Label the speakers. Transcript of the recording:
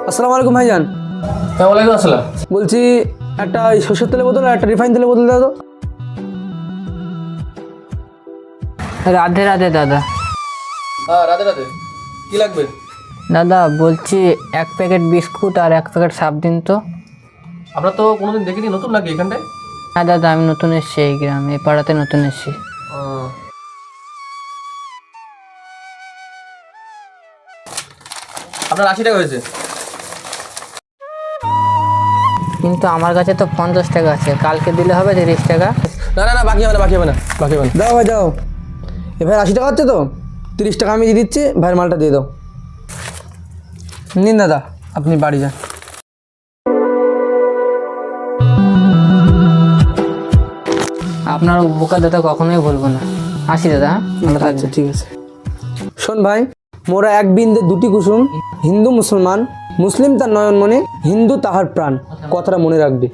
Speaker 1: আসসালামু আলাইকুম ভাইজান।
Speaker 2: হ্যাঁ, ওয়ালাইকুম আসসালাম।
Speaker 1: বলছি একটা সরষের তেলের বোতল আর একটা রিফাইন তেলের বোতল দাও তো।
Speaker 3: রাধে রাধে দাদা।
Speaker 2: হ্যাঁ, রাধে রাধে। কি লাগবে?
Speaker 3: দাদা বলছি 1 প্যাকেট বিস্কুট আর 1 প্যাকেট সাপ দিন তো।
Speaker 2: আমরা তো কোনোদিন দেখিনি, নতুন নাকি এখানটায়?
Speaker 3: হ্যাঁ দাদা, আমি নতুন এসেছি এই গ্রামে, এই পাড়াতে নতুন এসেছি।
Speaker 2: আপনার 80 টাকা হয়েছে।
Speaker 3: কিন্তু আমার কাছে তো 50 টাকা আছে, কালকে দিলে হবে 30 টাকা?
Speaker 2: না না না, বাকি হবে না, বাকি হবে না, বাকি হবে না।
Speaker 1: দাও ভাই দাও। ভাই 80 টাকা হচ্ছে তো, 30 টাকা আমি দিয়ে দিচ্ছি, ভাইয়ের মালটা দিয়ে দাও। নিন দাদা, আপনি বাড়ি যান।
Speaker 3: আপনার উপকার দাদা কখনোই ভুলবো না। আসি দাদা, হ্যাঁ? ভালো থাকবেন।
Speaker 1: আচ্ছা ঠিক আছে। শোন ভাই, মোরা এক বিন্দে দুটি কুসুম, হিন্দু মুসলমান, মুসলিম তার নয়নমণি, হিন্দু তাহার প্রাণ, কথাটা মনে রাখবি।